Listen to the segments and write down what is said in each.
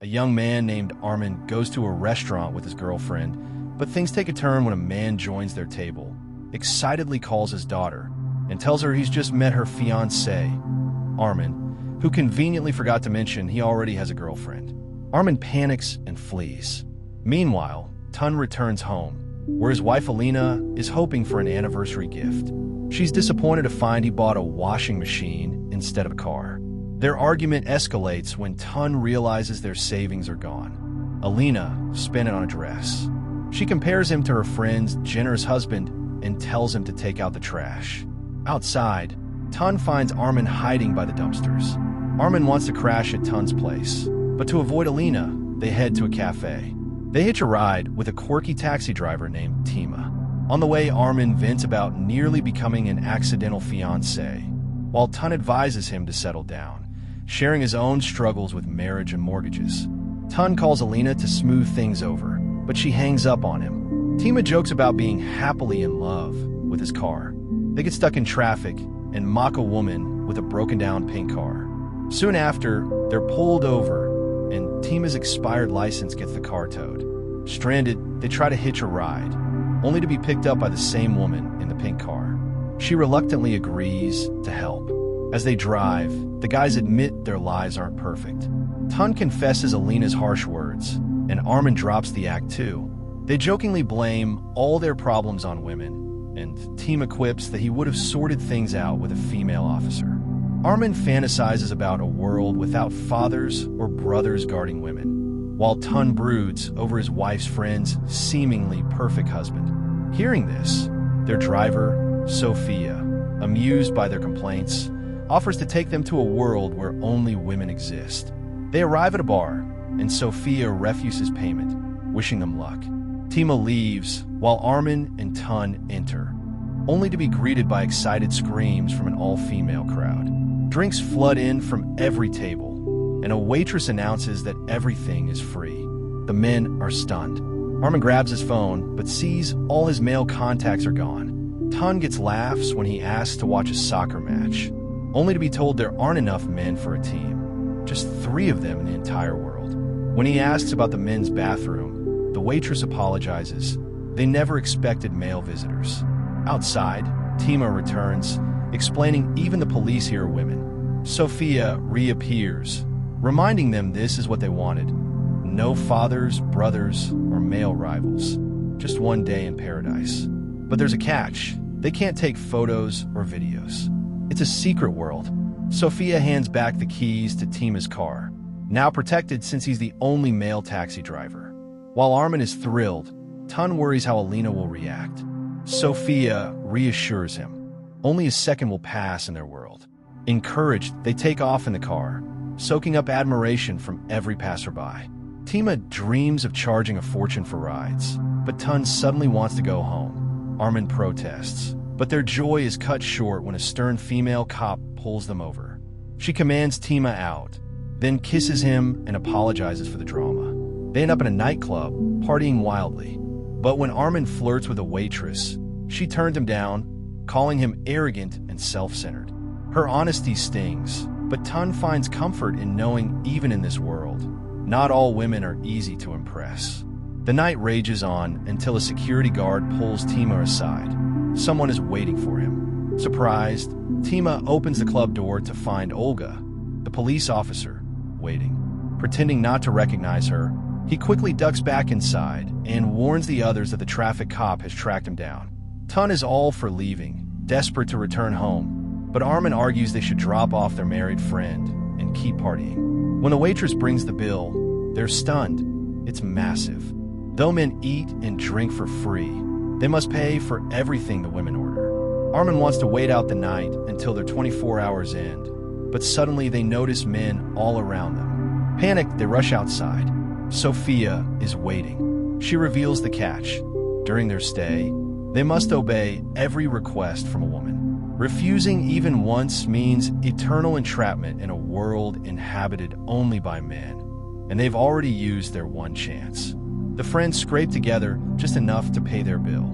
A young man named Armin goes to a restaurant with his girlfriend, but things take a turn when a man joins their table, excitedly calls his daughter, and tells her he's just met her fiancée, Armin, who conveniently forgot to mention he already has a girlfriend. Armin panics and flees. Meanwhile, Tun returns home, where his wife Alina is hoping for an anniversary gift. She's disappointed to find he bought a washing machine instead of a car. Their argument escalates when Tun realizes their savings are gone. Alina spent it on a dress. She compares him to her friend's generous husband and tells him to take out the trash. Outside, Tun finds Armin hiding by the dumpsters. Armin wants to crash at Tun's place, but to avoid Alina, they head to a cafe. They hitch a ride with a quirky taxi driver named Tima. On the way, Armin vents about nearly becoming an accidental fiancé, while Tun advises him to settle down, sharing his own struggles with marriage and mortgages. Tun calls Alina to smooth things over, but she hangs up on him. Tima jokes about being happily in love with his car. They get stuck in traffic and mock a woman with a broken-down pink car. Soon after, they're pulled over, and Tima's expired license gets the car towed. Stranded, they try to hitch a ride, only to be picked up by the same woman in the pink car. She reluctantly agrees to help. As they drive, the guys admit their lives aren't perfect. Tun confesses Alina's harsh words, and Armin drops the act too. They jokingly blame all their problems on women, and Tima quips that he would have sorted things out with a female officer. Armin fantasizes about a world without fathers or brothers guarding women, while Tun broods over his wife's friend's seemingly perfect husband. Hearing this, their driver, Sophia, amused by their complaints, offers to take them to a world where only women exist. They arrive at a bar, and Sophia refuses payment, wishing them luck. Tima leaves, while Armin and Tun enter, only to be greeted by excited screams from an all-female crowd. Drinks flood in from every table, and a waitress announces that everything is free. The men are stunned. Armin grabs his phone, but sees all his male contacts are gone. Tun gets laughs when he asks to watch a soccer match, only to be told there aren't enough men for a team, just 3 of them in the entire world. When he asks about the men's bathroom, the waitress apologizes. They never expected male visitors. Outside, Tima returns, explaining even the police here are women. Sophia reappears, reminding them this is what they wanted. No fathers, brothers, or male rivals. Just one day in paradise. But there's a catch. They can't take photos or videos. It's a secret world. Sophia hands back the keys to Tima's car, now protected since he's the only male taxi driver. While Armin is thrilled, Tun worries how Alina will react. Sophia reassures him. Only a second will pass in their world. Encouraged, they take off in the car, soaking up admiration from every passerby. Tima dreams of charging a fortune for rides, but Tun suddenly wants to go home. Armin protests, but their joy is cut short when a stern female cop pulls them over. She commands Tima out, then kisses him and apologizes for the drama. They end up in a nightclub, partying wildly. But when Armin flirts with a waitress, she turns him down, calling him arrogant and self-centered. Her honesty stings, but Tun finds comfort in knowing even in this world, not all women are easy to impress. The night rages on until a security guard pulls Tima aside. Someone is waiting for him. Surprised, Tima opens the club door to find Olga, the police officer, waiting. Pretending not to recognize her, he quickly ducks back inside and warns the others that the traffic cop has tracked him down. Tun is all for leaving, desperate to return home, but Armin argues they should drop off their married friend and keep partying. When the waitress brings the bill, they're stunned. It's massive. Though men eat and drink for free, they must pay for everything the women order. Armin wants to wait out the night until their 24 hours end, but suddenly they notice men all around them. Panicked, they rush outside. Sophia is waiting. She reveals the catch. During their stay, they must obey every request from a woman. Refusing even once means eternal entrapment in a world inhabited only by men, and they've already used their one chance. The friends scrape together just enough to pay their bill.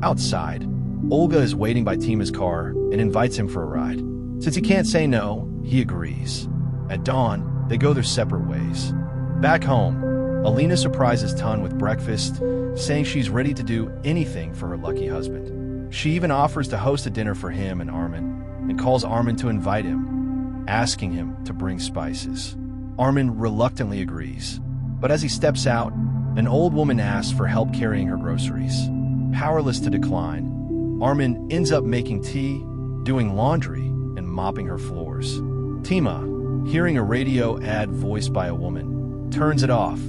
Outside, Olga is waiting by Tima's car and invites him for a ride. Since he can't say no, he agrees. At dawn, they go their separate ways. Back home, Alina surprises Tun with breakfast, saying she's ready to do anything for her lucky husband. She even offers to host a dinner for him and Armin, and calls Armin to invite him, asking him to bring spices. Armin reluctantly agrees, but as he steps out, an old woman asks for help carrying her groceries. Powerless to decline, Armin ends up making tea, doing laundry, and mopping her floors. Tima, hearing a radio ad voiced by a woman, turns it off,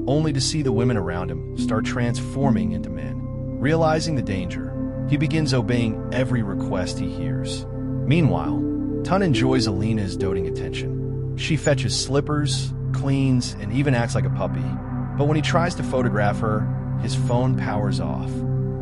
only to see the women around him start transforming into men. Realizing the danger, he begins obeying every request he hears. Meanwhile, Tun enjoys Alina's doting attention. She fetches slippers, cleans, and even acts like a puppy. But when he tries to photograph her, his phone powers off.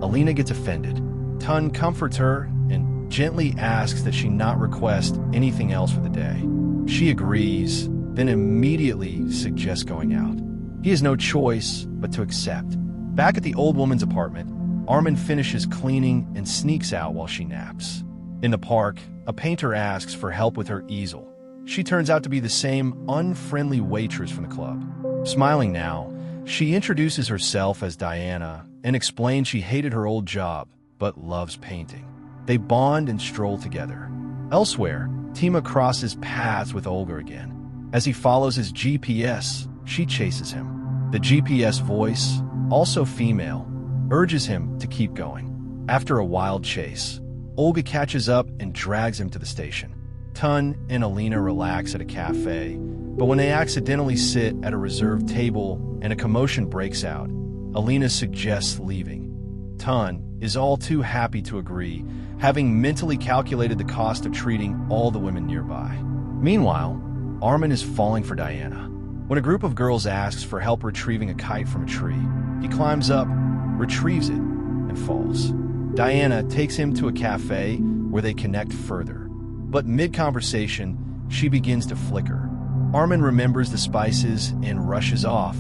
Alina gets offended. Tun comforts her and gently asks that she not request anything else for the day. She agrees, then immediately suggests going out. He has no choice but to accept. Back at the old woman's apartment, Armin finishes cleaning and sneaks out while she naps. In the park, a painter asks for help with her easel. She turns out to be the same unfriendly waitress from the club. Smiling now, she introduces herself as Diana and explains she hated her old job, but loves painting. They bond and stroll together. Elsewhere, Tima crosses paths with Olga again. As he follows his GPS, she chases him. The GPS voice, also female, urges him to keep going. After a wild chase, Olga catches up and drags him to the station. Tun and Alina relax at a cafe, but when they accidentally sit at a reserved table and a commotion breaks out, Alina suggests leaving. Tun is all too happy to agree, having mentally calculated the cost of treating all the women nearby. Meanwhile, Armin is falling for Diana. When a group of girls asks for help retrieving a kite from a tree, he climbs up, retrieves it, and falls. Diana takes him to a cafe where they connect further. But mid-conversation, she begins to flicker. Armin remembers the spices and rushes off,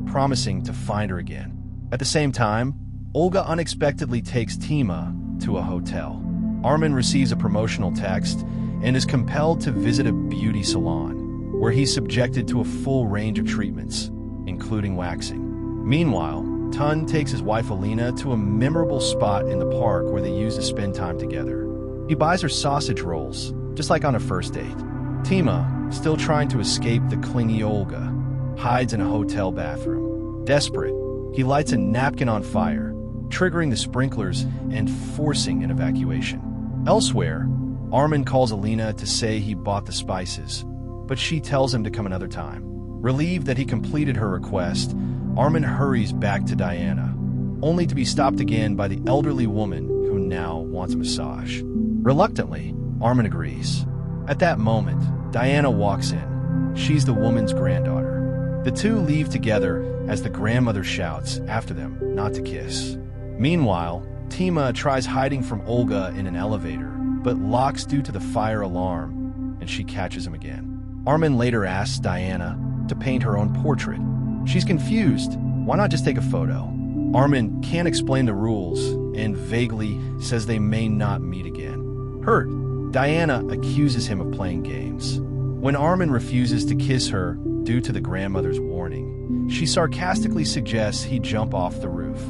promising to find her again. At the same time, Olga unexpectedly takes Tima to a hotel. Armin receives a promotional text and is compelled to visit a beauty salon, where he's subjected to a full range of treatments, including waxing. Meanwhile, Tun takes his wife Alina to a memorable spot in the park where they used to spend time together. He buys her sausage rolls, just like on a first date. Tima, still trying to escape the clingy Olga, hides in a hotel bathroom. Desperate, he lights a napkin on fire, triggering the sprinklers and forcing an evacuation. Elsewhere, Armin calls Alina to say he bought the spices, but she tells him to come another time. Relieved that he completed her request, Armin hurries back to Diana, only to be stopped again by the elderly woman who now wants a massage. Reluctantly, Armin agrees. At that moment, Diana walks in. She's the woman's granddaughter. The two leave together as the grandmother shouts after them not to kiss. Meanwhile, Tima tries hiding from Olga in an elevator, but locks due to the fire alarm, and she catches him again. Armin later asks Diana to paint her own portrait. She's confused. Why not just take a photo? Armin can't explain the rules and vaguely says they may not meet again. Hurt, Diana accuses him of playing games. When Armin refuses to kiss her due to the grandmother's warning, she sarcastically suggests he jump off the roof.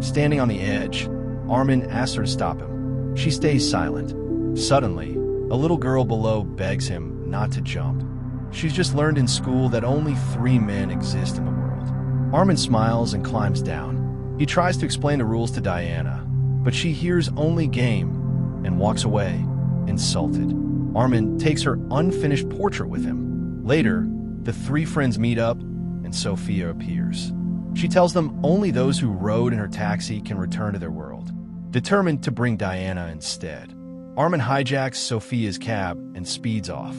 Standing on the edge, Armin asks her to stop him. She stays silent. Suddenly, a little girl below begs him not to jump. She's just learned in school that only 3 men exist in the world. Armin smiles and climbs down. He tries to explain the rules to Diana, but she hears only game and walks away, insulted. Armin takes her unfinished portrait with him. Later, the 3 friends meet up, and Sophia appears. She tells them only those who rode in her taxi can return to their world, determined to bring Diana instead. Armin hijacks Sophia's cab and speeds off.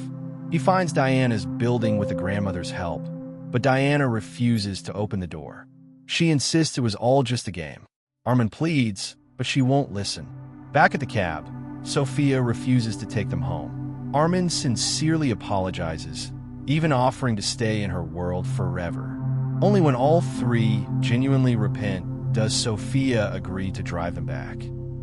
He finds Diana's building with the grandmother's help, but Diana refuses to open the door. She insists it was all just a game. Armin pleads, but she won't listen. Back at the cab, Sophia refuses to take them home. Armin sincerely apologizes, even offering to stay in her world forever. Only when all 3 genuinely repent does Sophia agree to drive them back.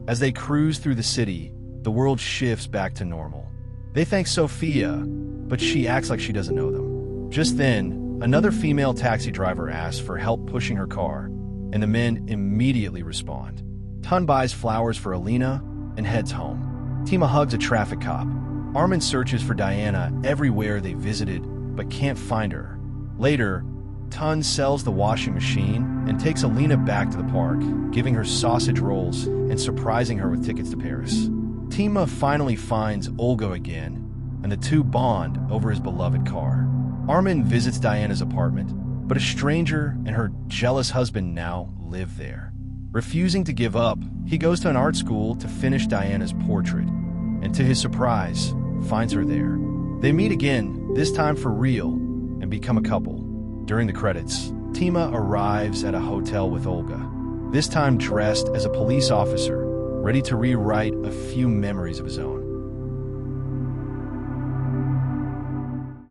As they cruise through the city, the world shifts back to normal. They thank Sophia, but she acts like she doesn't know them. Just then, Another female taxi driver asks for help pushing her car, and the men immediately respond. Tun buys flowers for Alina and heads home. Tima hugs a traffic cop. Armin searches for Diana everywhere they visited, but can't find her. Later, Tun sells the washing machine and takes Alina back to the park, giving her sausage rolls and surprising her with tickets to Paris. Tima finally finds Olga again, and the two bond over his beloved car. Armin visits Diana's apartment, but a stranger and her jealous husband now live there. Refusing to give up, he goes to an art school to finish Diana's portrait, and to his surprise, finds her there. They meet again, this time for real, and become a couple. During the credits, Tima arrives at a hotel with Olga, this time dressed as a police officer, ready to rewrite a few memories of his own.